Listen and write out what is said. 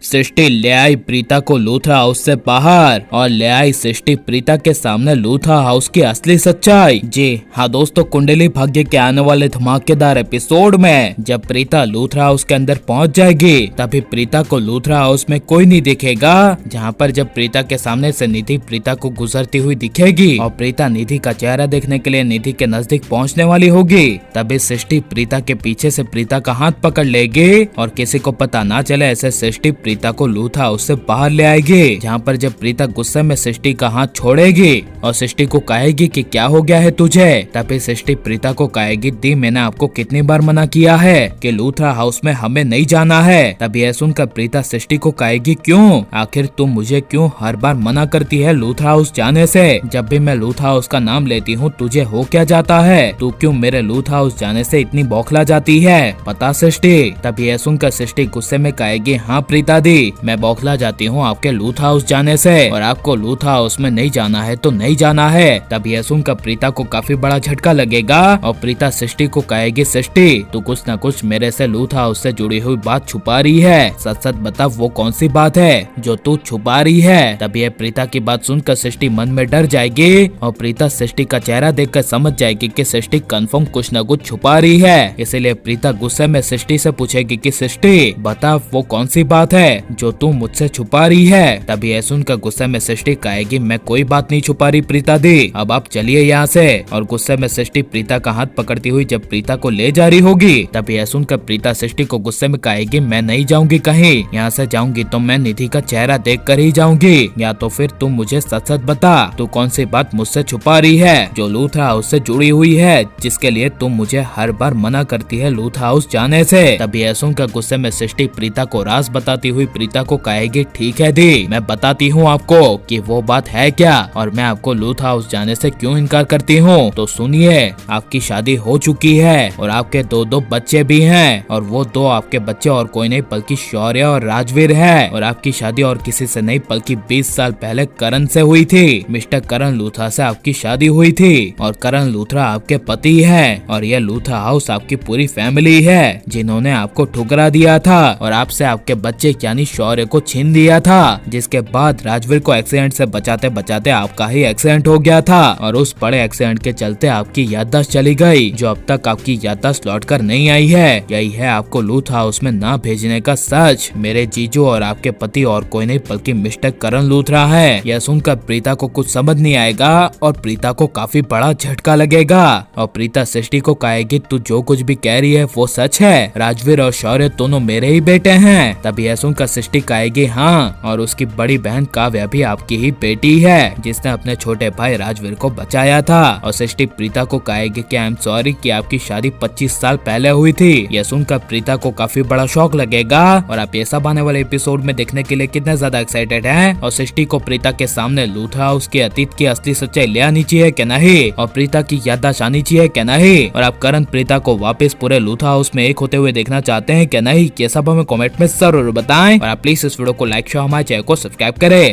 सृष्टि ले आई प्रीता को लूथरा हाउस से बाहर और ले आई सृष्टि प्रीता के सामने लूथरा हाउस की असली सच्चाई। जी हाँ दोस्तों, कुंडली भाग्य के आने वाले धमाकेदार एपिसोड में जब प्रीता लूथरा हाउस के अंदर पहुंच जाएगी तभी प्रीता को लूथरा हाउस में कोई नहीं दिखेगा। जहां पर जब प्रीता के सामने से निधि प्रीता को गुजरती हुई दिखेगी और प्रीता निधि का चेहरा देखने के लिए निधि के नजदीक पहुंचने वाली होगी, तभी सृष्टि प्रीता के पीछे से प्रीता का हाथ पकड़ लेगी और किसी को पता ना चले ऐसे सृष्टि प्रीता को लूथरा हाउस से बाहर ले आएगी। जहाँ पर जब प्रीता गुस्से में सृष्टि का हाथ छोड़ेगी और सृष्टि को कहेगी कि क्या हो गया है तुझे, तभी सृष्टि प्रीता को कहेगी दी मैंने आपको कितनी बार मना किया है कि लूथरा हाउस में हमें नहीं जाना है। तभी यह सुनकर प्रीता सृष्टि को कहेगी क्यों, आखिर तुम मुझे क्यों हर बार मना करती है लूथरा हाउस जाने से। जब भी मैं लूथरा हाउस का नाम लेती हूँ तुझे हो क्या जाता है, तू क्यों मेरे लूथरा हाउस जाने से इतनी बौखला जाती है, पता सृष्टि। तभी यह सुनकर सृष्टि गुस्से में कहेगी हाँ प्रीता दी, मैं बौखला जाती हूँ आपके लूथरा हाउस जाने से और आपको लूथरा हाउस में नहीं जाना है तो नहीं जाना है। तभी यह सुनकर प्रीता को काफी बड़ा झटका लगेगा और प्रीता सृष्टि को कहेगी सृष्टि तू कुछ न कुछ मेरे से लूथरा हाउस से जुड़ी हुई बात छुपा रही है, सच सच बता वो कौन सी बात है जो तू छुपा रही है। तभी यह प्रीता की बात सुनकर सृष्टि मन में डर जाएगी और प्रीता सृष्टि का चेहरा देखकर समझ जाएगी कि सृष्टि कंफर्म कुछ न कुछ छुपा रही है। इसीलिए प्रीता गुस्से में सृष्टि से पूछेगी कि सृष्टि बता वो कौन सी बात है जो तू मुझसे छुपा रही है। तभी यह सुनकर गुस्से में सृष्टि कहेगी मैं कोई बात नहीं छुपा रही प्रीता दी, अब आप चलिए यहाँ से। और गुस्से में सृष्टि प्रीता का हाथ पकड़ती हुई जब प्रीता को ले जा रही होगी तभी यह सुनकर प्रीता सृष्टि को गुस्से में कहेगी मैं नहीं जाऊंगी कहीं, यहाँ से जाऊंगी तो मैं निधि का चेहरा देख कर ही जाऊंगी, या तो फिर तुम मुझे सच सच बता तू कौन सी बात मुझसे छुपा रही है जो लूथरा हाउस से जुड़ी हुई है जिसके लिए तुम मुझे हर बार मना करती है लूथरा हाउस जाने से। तभी यह सुनकर गुस्से में सृष्टि प्रीता को राज बताती हुई प्रीता को कहेगी ठीक है दी, मैं बताती हूँ आपको कि वो बात है क्या और मैं आपको लूथरा हाउस जाने से क्यों इनकार करती हूँ। तो सुनिए, आपकी शादी हो चुकी है और आपके दो बच्चे भी हैं और वो दो आपके बच्चे और कोई नहीं बल्कि शौर्य और राजवीर है और आपकी शादी और किसी से नहीं बल्कि 20 साल पहले करण से हुई थी। मिस्टर करण लूथरा से आपकी शादी हुई थी और करण लूथरा आपके पति है और यह लूथरा हाउस आपकी पूरी फैमिली है जिन्होंने आपको ठुकरा दिया था और आपसे आपके बच्चे यानी शौर्य को छीन दिया था, जिसके बाद राजवीर को एक्सीडेंट से बचाते बचाते आपका ही एक्सीडेंट हो गया था और उस बड़े एक्सीडेंट के चलते आपकी याददाश्त चली गई जो अब तक आपकी याददाश्त लौट कर नहीं आई है। यही है आपको लूथरा हाउस में ना भेजने का सच। मेरे जीजू और आपके पति और कोई नहीं बल्कि मिस्टर करण लूथरा है। यह सुनकर प्रीता को कुछ समझ नहीं आएगा और प्रीता को काफी बड़ा झटका लगेगा और प्रीता सृष्टि को कहेगी तू जो कुछ भी कह रही है वो सच है, राजवीर और शौर्य दोनों मेरे ही बेटे हैं। तभी यह सुनकर सृष्टि कहेगी हाँ, और उसकी बड़ी बहन काव्या भी आपकी ही बेटी है जिसने अपने छोटे भाई राजवीर को बचाया था। और सृष्टि प्रीता को कहेगी कि आई एम सॉरी कि आपकी शादी 25 साल पहले हुई थी। यह सुनकर प्रीता को काफी बड़ा शौक लगेगा और आप ये सब आने वाले एपिसोड में देखने के लिए कितने ज्यादा एक्साइटेड हैं और सृष्टि को प्रीता के सामने लूथरा हाउस के अतीत की असली सच्चाई ले आनी चाहिए क्या नहीं और प्रीता की याददाश्त आनी चाहिए क्या नहीं, और आप करण प्रीता को वापस पूरे लूथरा हाउस में एक होते हुए देखना चाहते हैं क्या नहीं, ये सब हमें कमेंट में जरूर बताएं और आप प्लीज इस वीडियो को लाइक शेयर हमारे चैनल को सब्सक्राइब करें।